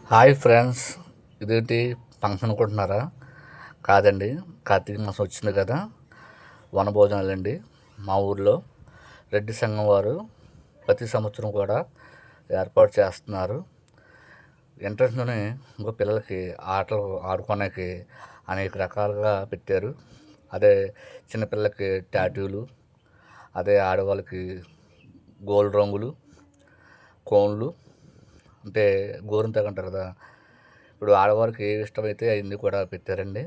Hi friends, ఇదేంటి function అనుకుంటున్నారా? కాదండి, కార్తీక మాసం వచ్చింది కదా, వనభోజనాలండి. మా ఊర్లో రెడ్డి సంఘం వారు ప్రతి సంవత్సరం కూడా ఏర్పాటు చేస్తున్నారు. ఎంట్రన్స్లోనే ఇంకో పిల్లలకి ఆటలు ఆడుకోవడానికి అనేక రకాలుగా పెట్టారు. అదే చిన్నపిల్లలకి టాటూలు, అదే ఆడవాళ్ళకి గోల్డ్ రంగులు, కోన్లు, అంటే గోరింటాకు అంటారు కదా, ఇప్పుడు ఆడవారికి ఏ ఇష్టమైతే అవన్నీ కూడా పెట్టారండి.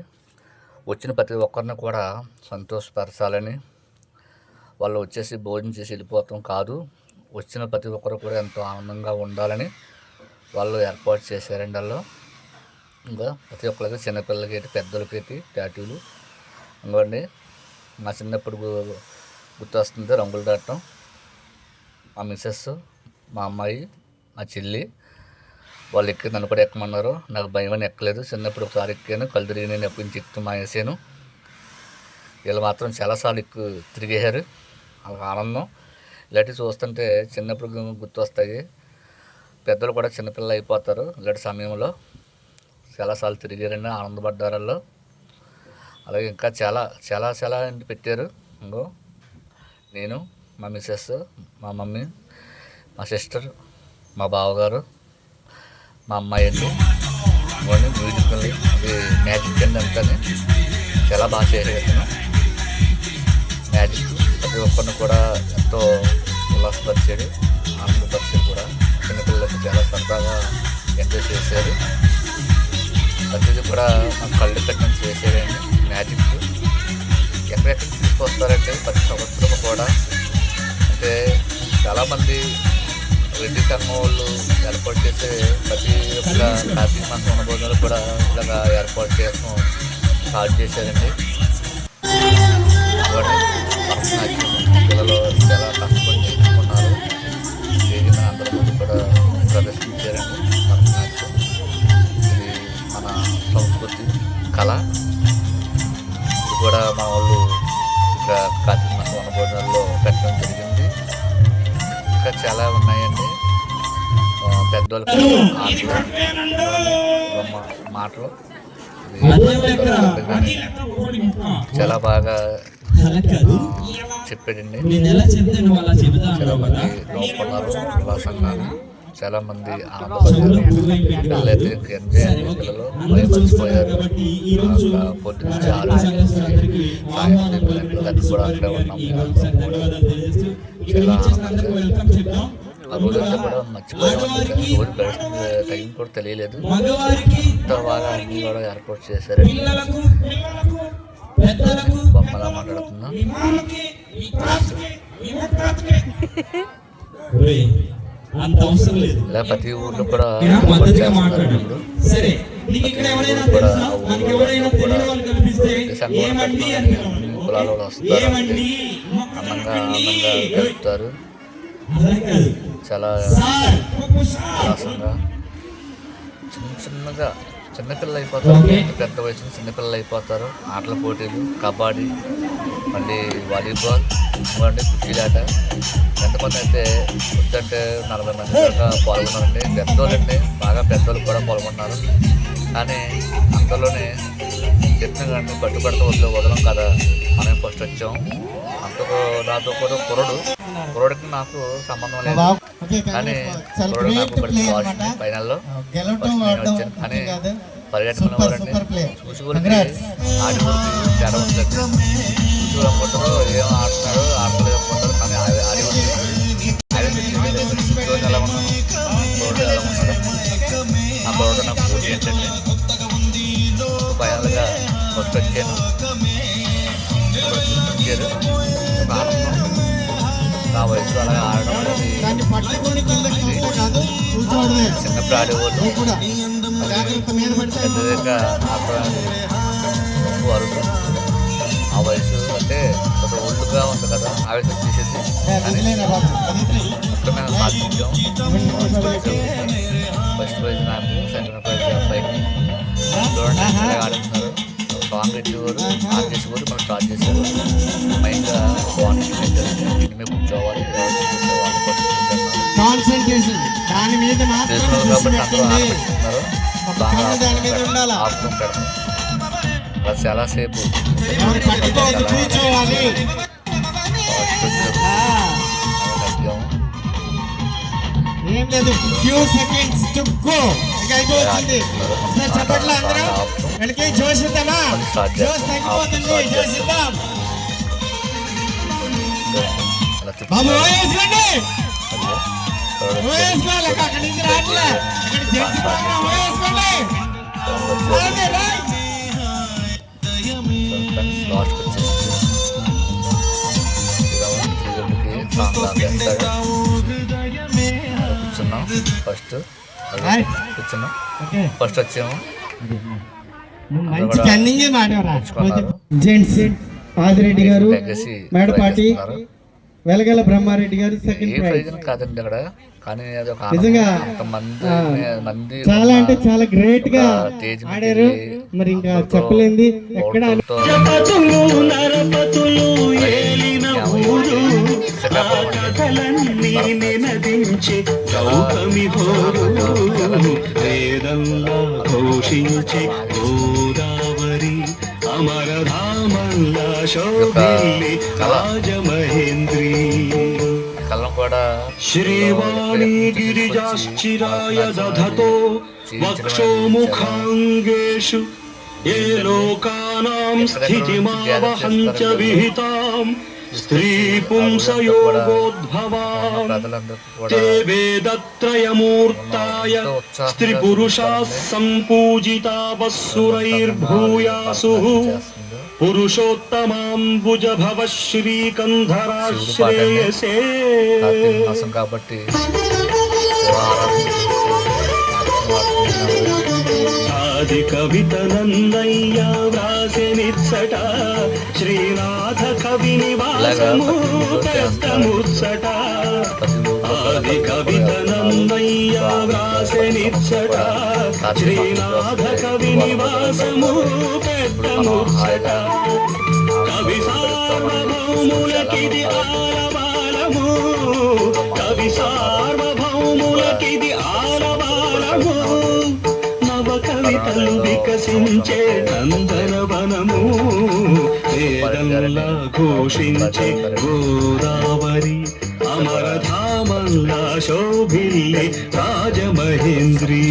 వచ్చిన ప్రతి ఒక్కరిని కూడా సంతోషపరచాలని, వాళ్ళు వచ్చేసి భోజనం చేసి వెళ్ళిపోవటం కాదు, వచ్చిన ప్రతి ఒక్కరు కూడా ఎంతో ఆనందంగా ఉండాలని వాళ్ళు ఏర్పాటు చేశారండి. వాళ్ళు ఇంకా ప్రతి ఒక్కరికి చిన్నపిల్లలకి ఏంటి, పెద్దలకి టాటూలు. ఇంకోండి, మా చిన్నప్పుడు గుర్తొస్తుంది రంగులు దాటం. మా మిస్సెస్, మా అమ్మాయి, మా చెల్లి వాళ్ళు ఎక్కి నన్ను కూడా ఎక్కమన్నారు. నాకు భయం అని ఎక్కలేదు. చిన్నప్పుడు ఒకసారి ఎక్కాను, కళ్ళు తిరిగి నేను ఎప్పుడు చెక్తూ మానేసాను. వీళ్ళు మాత్రం చాలాసార్లు తిరిగేశారు. వాళ్ళకి ఆనందం ఇలాంటివి చూస్తుంటే చిన్నప్పుడు గుర్తొస్తాయి. పెద్దలు కూడా చిన్నపిల్లలు అయిపోతారు ఇలాంటి సమయంలో. చాలాసార్లు తిరిగారండి, ఆనందపడ్డారు. అలాగే ఇంకా చాలా చాలా చాలా పెట్టారు. ఇంకో నేను, మా మిస్సెస్, మా మమ్మీ, మా సిస్టర్, మా బావగారు, మా అమ్మాయి అండి. మ్యూజిక్ అది మ్యాజిక్ అండి. అంతానే చాలా బాగా చేసేస్తాను మ్యాజిక్. ప్రతి ఒక్కరిని కూడా ఎంతో ఉల్లాసపరిచాడు, ఆనందపరిచాడు కూడా. చిన్నపిల్లలకి చాలా సరదాగా ఎంజాయ్ చేశారు. ప్రతిదీ కూడా మా కళ్ళు కట్టిన చేసేదండి మ్యాజిక్. ఎక్కడెక్కడికి తీసుకొస్తారంటే ప్రతి సంవత్సరం కూడా, అంటే చాలామంది రెడ్డి సంఘం వాళ్ళు ఏర్పాటు చేసే ప్రతి ఒక్క కార్తీక మాసం వనభోజనాలు కూడా ఇలాగా ఏర్పాటు చేయడం స్టార్ట్ చేశారండి. పిల్లలు చాలా కష్టపడి నేర్చుకున్నారు. చేసిన అందరి ముందు కూడా ప్రదర్శించారండి భరతనాట్యం. ఇది మన సంస్కృతి కళ. ఇది కూడా మా వాళ్ళు ఇక్కడ కార్తీక మాసం వనభోజనాల్లో పెట్టడం జరిగింది. ఇంకా చాలా ఉన్నాయండి. పెద్దోళ్ళకి మాటలు చాలా బాగా చెప్పాడండి. చాలా మంది లోపన్నారు, ఉల్లాసంగా చాలా మంది ఆనందపడ్డారు. పిల్లలైతే ఎంజాయ్ పిల్లలు మర్చిపోయారు. పొద్దున్న నుంచి 6 సాయంత్రం పిల్లలకి కూడా అక్కడే ఉన్నాము. చాలా ఆనందంగా ఆ రోజంతా కూడా మర్చిపోయామండి. రోజు గడిచిన టైం కూడా తెలియలేదు. అంత బాగా అన్నీ కూడా ఏర్పాటు చేశారు. బొమ్మలా మాట్లాడుతున్నాం. ఇలా ప్రతి ఊర్లో కూడా కులాల వస్తారు, అందంగా గడుపుతారు. చాలా ఉల్లాసంగా చిన్నగా చిన్నపిల్లలు అయిపోతారు. పెద్ద వయసు చిన్నపిల్లలు అయిపోతారు. ఆటల పోటీలు, కబడ్డీ, మళ్ళీ వాలీబాల్, ఇవ్వండి కుర్చీలాట. ఎంతమంది అయితే వద్దంటే 40 మంది దాకా పాల్గొన్నారండి. పెద్దోళ్ళండి, బాగా పెద్దోళ్ళు కూడా పాల్గొన్నారు. కానీ అంతలోనే చెప్పిన కానీ పట్టుబడితే వదలం కదా, మనం ఫస్ట్ వచ్చాం. అంతకు నాతో కూడా కుర్రోడికి నాకు సంబంధం లేదు. కానీ కుర్రోడు నాకు వచ్చింది ఫైనల్లో వచ్చాను. కానీ పర్యటనలో వారండి చూసి గురించి ఆడి గురించి తేడా ఉంటుంది. చూసి అనుకుంటారు ఏం ఆడుతున్నారు, ఆడలేదు అనుకుంటారు. కానీ ఆడి గురించి ఎలా ఉన్నాను, కుర్రోడు ఎలా ఉన్నాడు. ఆ కుర్రోడు నాకు పూర్తి ఏంటంటే ఫైనల్గా ఫస్ట్ వచ్చాను. ఒక ఆనందం. నా వయసులో అలాగే ఆడడం అనేది చిన్నప్పుడు ఆడేవాళ్ళు. పెద్దగా అరుగు ఆ వయసు అంటే కొంత ఒళ్ళుగా ఉంది కదా, ఆవేశం వచ్చేసేది. మొత్తం మేము సాధించాం. ఫస్ట్ ప్రైజ్ నాకు, సెకండ్ ప్రైజ్ అబ్బాయికి. చూడండి అలాగే ఆడుతున్నారు. సాంగ్ పెట్టేవారు, ఆన్ చేసేవారు, మనం స్టార్ట్ చేసేవారు. మైండ్గా బాగుంటుంది. కూర్చోవాలి, వాళ్ళు దాని మీద మాత్రం దృష్టి పెట్టండి. ఒక కన్ను దాని మీద ఉండాలా. చాలాసేపు కూర్చోవాలి. ఏం లేదు, ఫ్యూ సెకండ్స్ టు గో. ఇంకా అయిపోతుంది. ఒకసారి చెప్పట్లా అందరూ వెనక్కి జోసిద్దామా? జోస్ తగ్గిపోతుంది. జోసిద్దాం బాబు. వేసుకోండి, వేసుకోవాలి. అక్కడి నుంచి రావట్లే. ఇక్కడ జడ్జి ప్రోగ్రాం వేసుకోండి. లాస్ట్ వచ్చేసి కూర్చున్నాం. ఫస్ట్ వచ్చాము. మంచి కన్నింగ్ మాట్లాడరా. జెంట్స్ ఆదిరెడ్డి గారు, మేడపాటి వెలగల బ్రహ్మారెడ్డి గారు సెకండ్ ప్రైజ్. కాదండి అక్కడ, కానీ నిజంగా చాలా అంటే చాలా గ్రేట్ గా ఆడారు. మరి ఇంకా చెప్పలేంది ఎక్కడ. ఘోషించే గోదావరి అమరధామల్లా శోభిల్లి రాజమహేంద్రి శ్రీవాణి గిరిజాశ్చిరాయ దధతో వక్షోముఖాంగేషు ఏ లోకానాం స్థితిమావహంచ విహితాం స్త్రీ పుంసయోగోద్భవాం తే వేదత్రయమూర్తాయ స్త్రీ పురుషా సంపూజితావస్సురైర్భూయాసు పురుషోత్తమాంబుజభవ శ్రీకంధరాశ్రేయసే. కాబట్టి ఆది కవిత నన్నయ్య వ్రాసెనిచ్చట శ్రీనాథ కవి నివాసము పెద్ద ముచ్చట. ఆది కవిత నన్నయ్య వ్రాసెనిచ్చట శ్రీనాథ కవి నివాసము పెద్ద ముచ్చట. కవి సార్వభౌములకిది ఆలవాలము, కవి సార్వభౌములకిది ఆలవాలము. నవ కవితలు వికసించే నందనవనము, వేదంలా ఘోషించే గోదావరి అమరధామల్లా శోభిల్లే రాజమహేంద్రి.